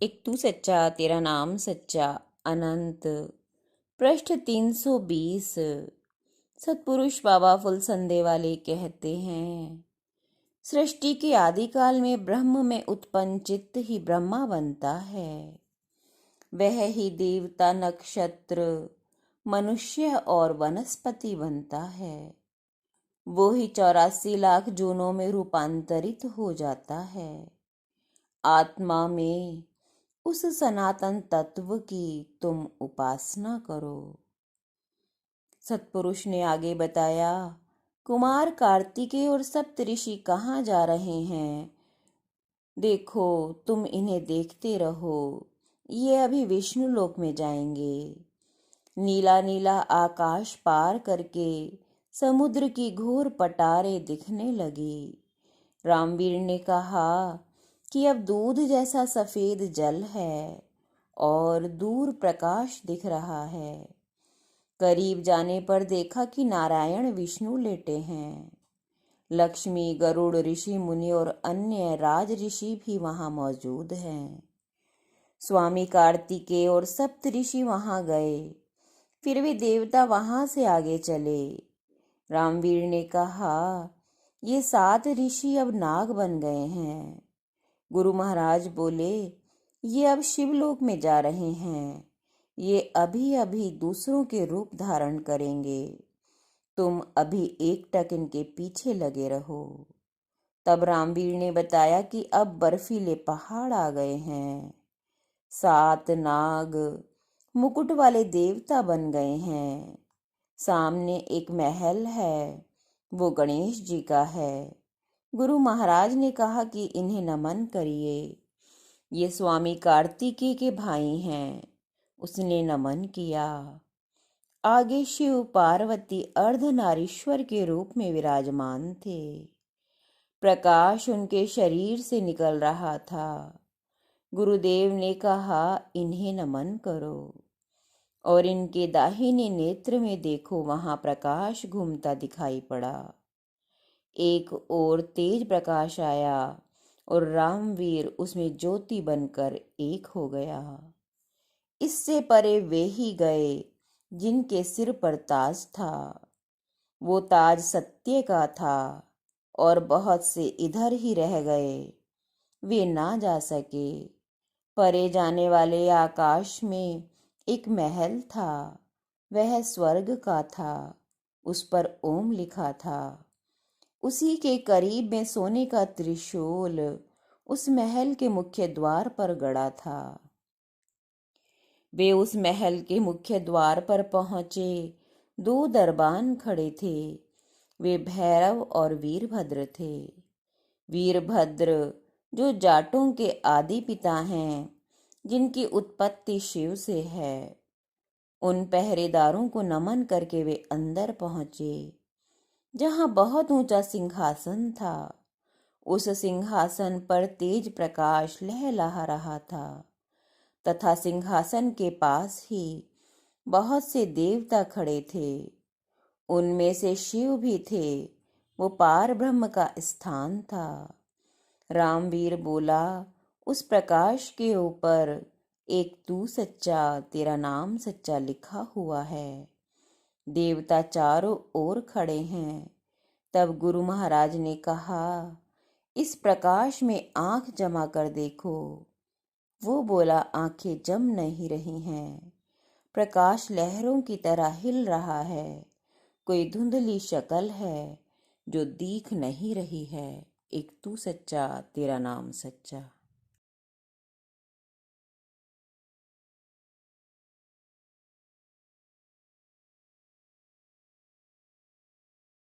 एक तू सच्चा तेरा नाम सच्चा अनंत। पृष्ठ 320। सतपुरुष बाबा फुलसंदे वाले कहते हैं, सृष्टि के आदिकाल में ब्रह्म में उत्पन्न चित्त ही ब्रह्मा बनता है। वह ही देवता, नक्षत्र, मनुष्य और वनस्पति बनता है। वो ही 84 लाख जूनों में रूपांतरित हो जाता है। आत्मा में उस सनातन तत्व की तुम उपासना करो। सतपुरुष ने आगे बताया, कुमार कार्तिकेय और सप्तऋषि कहाँ जा रहे हैं? देखो, तुम इन्हें देखते रहो, ये अभी विष्णु लोक में जाएंगे। नीला नीला आकाश पार करके समुद्र की घोर पटारे दिखने लगी। रामवीर ने कहा कि अब दूध जैसा सफेद जल है और दूर प्रकाश दिख रहा है। करीब जाने पर देखा कि नारायण विष्णु लेटे हैं। लक्ष्मी, गरुड़, ऋषि मुनि और अन्य राज ऋषि भी वहां मौजूद हैं। स्वामी कार्तिकेय और सप्तऋषि वहां गए, फिर वे देवता वहां से आगे चले। रामवीर ने कहा, ये 7 ऋषि अब नाग बन गए हैं। गुरु महाराज बोले, ये अब शिवलोक में जा रहे हैं। ये अभी अभी दूसरों के रूप धारण करेंगे। तुम अभी एकटक इनके पीछे लगे रहो। तब रामवीर ने बताया कि अब बर्फीले पहाड़ आ गए हैं। 7 नाग मुकुट वाले देवता बन गए हैं। सामने एक महल है, वो गणेश जी का है। गुरु महाराज ने कहा कि इन्हें नमन करिए, ये स्वामी कार्तिकेय के भाई हैं। उसने नमन किया। आगे शिव पार्वती अर्धनारीश्वर के रूप में विराजमान थे। प्रकाश उनके शरीर से निकल रहा था। गुरुदेव ने कहा, इन्हें नमन करो और इनके दाहिने नेत्र में देखो, वहां प्रकाश घूमता दिखाई पड़ा। एक ओर तेज प्रकाश आया और रामवीर उसमें ज्योति बनकर एक हो गया। इससे परे वे ही गए जिनके सिर पर ताज था। वो ताज सत्य का था और बहुत से इधर ही रह गए, वे ना जा सके। परे जाने वाले आकाश में एक महल था, वह स्वर्ग का था, उस पर ओम लिखा था। उसी के करीब में सोने का त्रिशूल उस महल के मुख्य द्वार पर गड़ा था। वे उस महल के मुख्य द्वार पर पहुंचे। 2 दरबान खड़े थे, वे भैरव और वीरभद्र थे। वीरभद्र जो जाटों के आदि पिता हैं, जिनकी उत्पत्ति शिव से है। उन पहरेदारों को नमन करके वे अंदर पहुंचे, जहां बहुत ऊंचा सिंहासन था। उस सिंहासन पर तेज प्रकाश लहलहा रहा था तथा सिंहासन के पास ही बहुत से देवता खड़े थे। उनमें से शिव भी थे, वो पार ब्रह्म का स्थान था। रामवीर बोला, उस प्रकाश के ऊपर एक तू सच्चा तेरा नाम सच्चा लिखा हुआ है। देवता चारों ओर खड़े हैं। तब गुरु महाराज ने कहा, इस प्रकाश में आंख जमा कर देखो। वो बोला, आंखें जम नहीं रही हैं। प्रकाश लहरों की तरह हिल रहा है। कोई धुंधली शक्ल है जो दिख नहीं रही है। एक तू सच्चा तेरा नाम सच्चा।